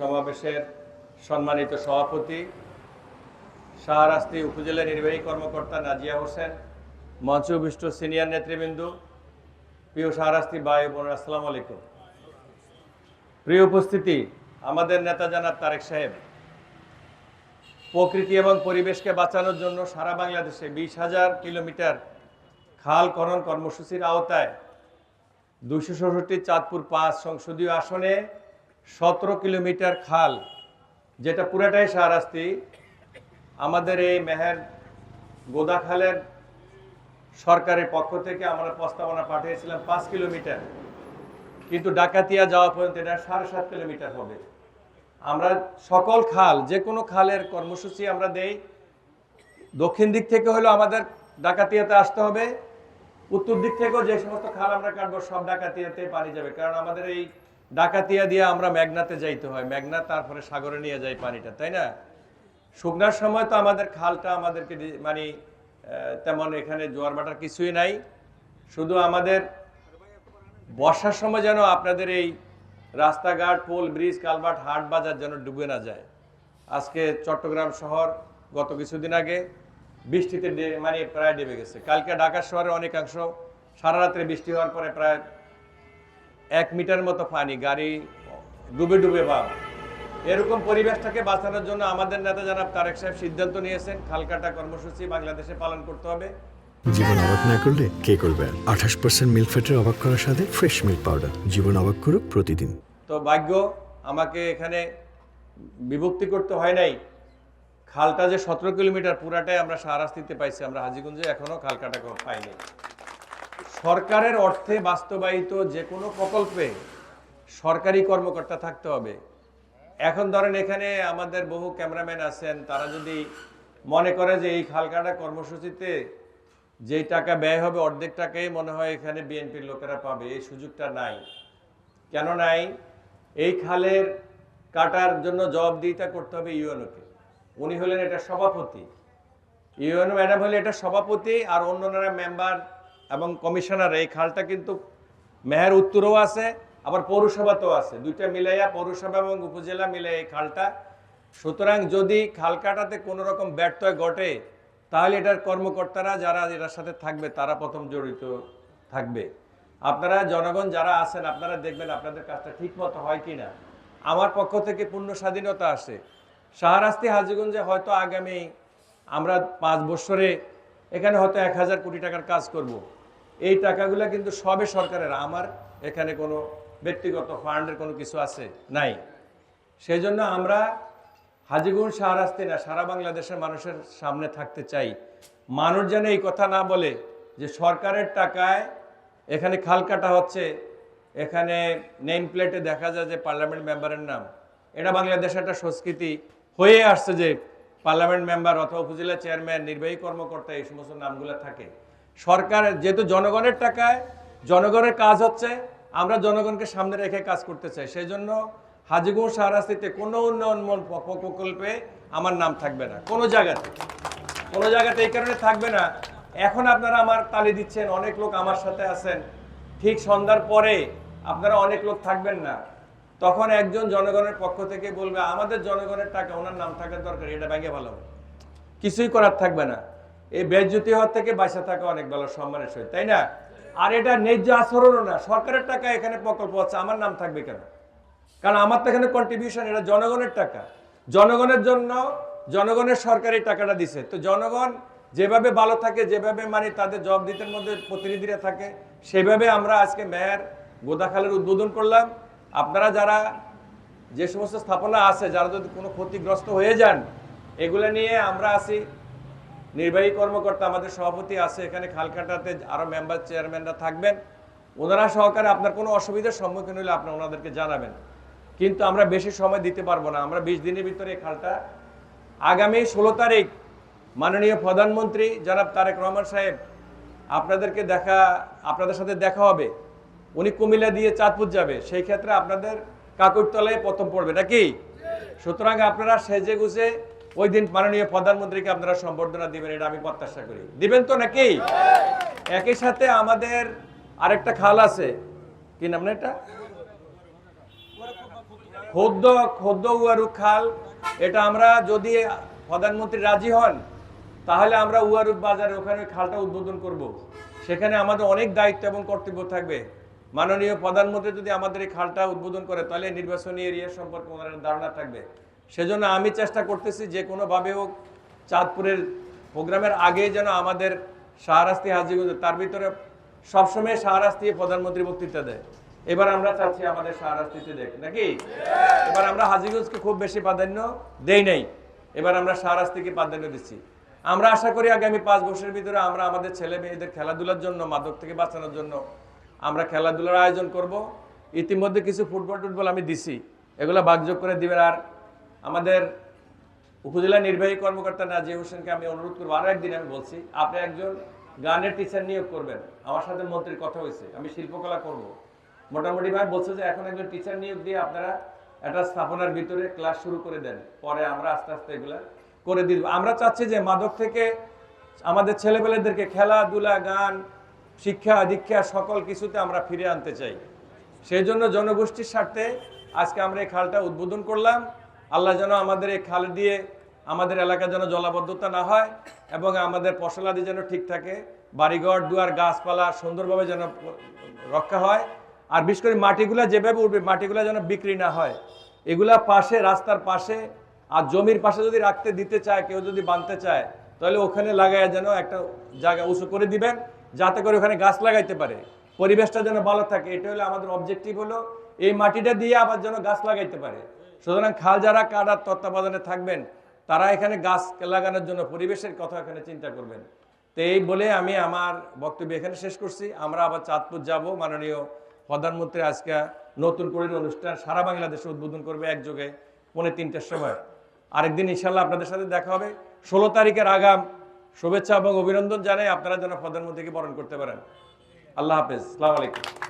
সমাবেশের সম্মানিত সভাপতি শাহরাস্তি উপজেলা নির্বাহী কর্মকর্তা নাজিয়া হোসেন, মঞ্চবিষ্ট সিনিয়র নেতৃবৃন্দ, প্রিয় শাহরাস্তি ভাই বোন, আসসালামু আলাইকুম। প্রিয় উপস্থিতি, আমাদের নেতা জনাব তারেক সাহেব প্রকৃতি এবং পরিবেশকে বাঁচানোর জন্য সারা বাংলাদেশে 20,000 কিলোমিটার খাল খনন কর্মসূচির আওতায় 266 চাঁদপুর 5 সংসদীয় আসনে 17 কিলোমিটার খাল, যেটা পুরাটাই শাহরাস্তি, আমাদের এই মেহের গোদা খালের সরকারের পক্ষ থেকে আমরা প্রস্তাবনা পাঠিয়েছিলাম 5 কিলোমিটার, কিন্তু ডাকাতিয়া যাওয়া পর্যন্ত এটা 7.5 কিলোমিটার হবে। আমরা সকল খাল, যে কোনো খালের কর্মসূচি আমরা দেই। দক্ষিণ দিক থেকে হলো আমাদের ডাকাতিয়াতে আসতে হবে, উত্তর দিক থেকেও যে সমস্ত খাল আমরা কাটবো সব ডাকাতিয়াতে পানি যাবে, কারণ আমাদের এই ডাকাতিয়া দিয়ে আমরা মেঘনাতে যাইতে হয়, মেঘনা তারপরে সাগরে নিয়ে যায় পানিটা, তাই না? শুকনার সময় তো আমাদের খালটা আমাদেরকে মানে তেমন এখানে জোয়ার ভাটার কিছুই নাই, শুধু আমাদের বর্ষার সময় যেন আপনাদের এই রাস্তাঘাট, পোল, ব্রিজ, কালভার্ট, হাট বাজার যেন ডুবে না যায়। আজকে চট্টগ্রাম শহর গত কিছুদিন আগে বৃষ্টিতে মানে প্রায় ডুবে গেছে। কালকে ঢাকা শহরের অনেকাংশ সারা রাত্রে বৃষ্টি হওয়ার পরে প্রায় 1 মিটার মতো পানি, গাড়ি ডুবে ডুবে ভাব। এরকম পরিবেশটাকে বাঁচানোর জন্য আমাদের নেতা জনাব তারেক সাহেব সিদ্ধান্ত নিয়েছেন খাল কাটা কর্মসূচি বাংলাদেশে পালন করতে হবে। জীবন অবাক না করলে কে করবে? 28% মিল্ক ফ্যাটের অবাক করার সাথে ফ্রেশ মিল্ক পাউডার। জীবন অবাক করুক প্রতিদিন। তো ভাগ্য আমাকে এখানে বিভক্তি করতে হয় নাই। খালটা যে 17 কিলোমিটার পুরাটাই আমরা শাহরাস্তিতে পাইছি, আমরা হাজীগঞ্জে এখনো খাল কাটা পাইনি। সরকারের অর্থে বাস্তবায়িত যে কোনো প্রকল্পে সরকারি কর্মকর্তা থাকতে হবে। এখন ধরেন এখানে আমাদের বহু ক্যামেরাম্যান আছেন, তারা যদি মনে করে যে এই খাল কাটা কর্মসূচিতে যেই টাকা ব্যয় হবে অর্ধেক টাকাই মনে হয় এখানে বিএনপির লোকেরা পাবে, এই সুযোগটা নাই। কেন নাই? এই খালের কাটার জন্য জবাবদিহিতা করতে হবে ইউএনওকে। উনি হলেন এটা সভাপতি, ইউএনও ম্যাডাম হলে এটা সভাপতি, আর অন্যান্য মেম্বার এবং কমিশনার। এই খালটা কিন্তু মেহের উত্তরও আছে, আবার পৌরসভাতেও আছে, দুইটা মিলাইয়া পৌরসভা এবং উপজেলা মিলে এই খালটা। সুতরাং যদি খাল কাটাতে কোনো রকম ব্যর্থ ঘটে, তাহলে এটার কর্মকর্তারা যারা এটার সাথে থাকবে তারা প্রথম জড়িত থাকবে। আপনারা জনগণ যারা আছেন, আপনারা দেখবেন আপনাদের কাজটা ঠিক মতো হয় কি না। আমার পক্ষ থেকে পূর্ণ স্বাধীনতা আসে। শাহরাস্তি হাজীগঞ্জে হয়তো আগামী আমরা 5 বছরে এখানে হয়তো 1000 কোটি টাকার কাজ করব। এই টাকাগুলো কিন্তু সবে সরকারের, আমার এখানে কোনো ব্যক্তিগত ফান্ডের কোনো কিছু আছে নাই। সেই জন্য আমরা হাজীগঞ্জ শাহরাস্তি না, সারা বাংলাদেশের মানুষের সামনে থাকতে চাই। মানুষ যেন এই কথা না বলে যে সরকারের টাকায় এখানে খাল কাটা হচ্ছে, এখানে নেম প্লেটে দেখা যায় যে পার্লামেন্ট মেম্বারের নাম। এটা বাংলাদেশের একটা সংস্কৃতি হয়ে আসছে যে পার্লামেন্ট মেম্বার অথবা উপজেলা চেয়ারম্যান, নির্বাহী কর্মকর্তা, এই সমস্ত নামগুলো থাকে। সরকারের যেহেতু জনগণের টাকায় জনগণের কাজ হচ্ছে, আমরা জনগণকে সামনে রেখে কাজ করতে চাই। সেই জন্য হাজীগঞ্জ শাহরাস্তিতে কোনো উন্নয়নমূলক প্রকল্পে আমার নাম থাকবে না, কোনো জায়গাতে এই কারণে থাকবে না। এখন আপনারা আমার তালি দিচ্ছেন, অনেক লোক আমার সাথে আছেন, ঠিক সন্ধ্যার পরে আপনারা অনেক লোক থাকবেন না, তখন একজন জনগণের পক্ষ থেকে বলবে আমাদের জনগণের টাকা ওনার নাম থাকার দরকার, এটা ভেঙে ভালো কিছুই করার থাকবে না। এই বেজ্জতি হওয়ার থেকে বাঁচা থাকা অনেক ভালো, সম্মানের সহিত, তাই না? আর এটা ন্যায্য আচরণও না। সরকারের টাকা এখানে প্রকল্প হচ্ছে, আমার নাম থাকবে কেন? কারণ আমার তো এখানে কন্ট্রিবিউশন, এটা জনগণের টাকা, জনগণের জন্য জনগণের সরকারি টাকাটা দিছে। তো জনগণ যেভাবে ভালো থাকে, যেভাবে মানে তাদের জবাবদিহিতার মধ্যে প্রতিনিধিরা থাকে, সেভাবে আমরা আজকে মেহের গোদাখালের উদ্বোধন করলাম। আপনারা যারা যে সমস্ত স্থাপনা আছে, যারা যদি কোনো ক্ষতিগ্রস্ত হয়ে যান, এগুলো নিয়ে আমরা আছি, নির্বাহী কর্মকর্তা আমাদের সভাপতি আছে, এখানে খাল কাটাতে আরও মেম্বার চেয়ারম্যানরা থাকবেন, ওনারা সহকারে আপনার কোনো অসুবিধার সম্মুখীন হলে আপনি ওনাদেরকে জানাবেন। কিন্তু আমরা বেশি সময় দিতে পারবো না। আমরা 20 দিনের ভিতরে এই খালটা আগামী 16 তারিখ মাননীয় প্রধানমন্ত্রী জনাব তারেক রহমান সাহেব আপনাদের সাথে দেখা হবে। উনি কুমিল্লা দিয়ে চাঁদপুর যাবে, সেই ক্ষেত্রে আপনাদের কাকুরতলায় প্রথম পড়বে নাকি? সুতরাং আপনারা সেজে গুছে ওই দিন মাননীয় প্রধানমন্ত্রীকে আপনারা সম্বর্ধনা দিবেন, এটা আমি প্রত্যাশা করি। দিবেন তো নাকি? একই সাথে আমাদের আরেকটা খাল আছে, কি নাম না এটা, খোদ্দ উয়ারু খাল, এটা আমরা যদি প্রধানমন্ত্রী রাজি হন তাহলে আমরা উয়ারুক বাজারে ওখানে খালটা উদ্বোধন করব। সেখানে আমাদের অনেক দায়িত্ব এবং কর্তব্য থাকবে। মাননীয় প্রধানমন্ত্রী যদি আমাদের এই খালটা উদ্বোধন করে তাহলে নির্বাচনী এরিয়া সম্পর্কে ওনার ধারণা থাকবে। সেজন্য আমি চেষ্টা করতেছি যে কোনোভাবে হোক চাঁদপুরের প্রোগ্রামের আগে যেন আমাদের শাহরাস্তি হাজীগঞ্জ, তার ভিতরে সবসময় শাহরাস্তি প্রধানমন্ত্রী বক্তৃতা দেয়। এবার আমরা চাচ্ছি আমাদের শাহরাস্তিতে দেখ নাকি। এবার আমরা হাজীগঞ্জকে খুব বেশি প্রাধান্য দেই নাই, এবার আমরা শাহরাস্তিকে প্রাধান্য দিচ্ছি। আমরা আশা করি আগামী 5 বছরের ভিতরে আমরা আমাদের ছেলে মেয়েদের খেলাধুলার জন্য, মাদক থেকে বাঁচানোর জন্য আমরা খেলাধুলার আয়োজন করব। ইতিমধ্যে কিছু ফুটবল আমি দিছি, এগুলো ভাগযোগ করে দিবেন। আর আমাদের উপজেলা নির্বাহী কর্মকর্তা নাজিয়া হোসেনকে আমি অনুরোধ করবো, আরো একদিন আমি বলছি, আপনি একজন গানের টিচার নিয়োগ করবেন। আমার সাথে মন্ত্রীর কথা হয়েছে, আমি শিল্পকলা করব। মোটামুটি ভাই বলছে যে এখন একজন টিচার নিয়োগ দিয়ে আপনারা একটা স্থাপনার ভিতরে ক্লাস শুরু করে দেন, পরে আমরা আস্তে আস্তে এগুলা করে দিব। আমরা চাচ্ছি যে মাদক থেকে আমাদের ছেলেপেলেদেরকে খেলাধুলা, গান, শিক্ষা দীক্ষা সকল কিছুতে আমরা ফিরে আনতে চাই। সেই জন্য জনগোষ্ঠীর স্বার্থে আজকে আমরা এই খালটা উদ্বোধন করলাম। আল্লাহ যেন আমাদের এই খাল দিয়ে আমাদের এলাকা যেন জলাবদ্ধতা না হয় এবং আমাদের ফসলাদি যেন ঠিক থাকে, বাড়িঘর দুয়ার গাছপালা সুন্দরভাবে যেন রক্ষা হয়। আর বিশেষ করে মাটিগুলা যেভাবে উঠবে, মাটিগুলা যেন বিক্রি না হয়। এগুলা পাশে, রাস্তার পাশে আর জমির পাশে যদি রাখতে দিতে চায়, কেউ যদি বাঁধতে চায়, তাহলে ওখানে লাগায় যেন একটা জায়গা উঁচু করে দিবেন, যাতে করে ওখানে গাছ লাগাইতে পারে, পরিবেশটা যেন ভালো থাকে। এটা হলো আমাদের অবজেক্টিভ, হলো এই মাটিটা দিয়ে আবার যেন গাছ লাগাইতে পারে। সুতরাং খাল যারা কাটার তত্ত্বাবধানে থাকবেন তারা এখানে গাছ লাগানোর জন্য পরিবেশের কথা এখানে চিন্তা করবেন। তো এই বলে আমি আমার বক্তব্য এখানে শেষ করছি। আমরা আবার চাঁদপুর যাব, মাননীয় প্রধানমন্ত্রী আজকে নতুন করে অনুষ্ঠান সারা বাংলাদেশে উদ্বোধন করবে একযোগে 2:45-র সময়। আরেকদিন ইনশাল্লাহ আপনাদের সাথে দেখা হবে। 16 তারিখের আগাম শুভেচ্ছা এবং অভিনন্দন জানাই, আপনারা যেন প্রধানমন্ত্রীকে বরণ করতে পারেন। আল্লাহ হাফেজ, আসসালামু আলাইকুম।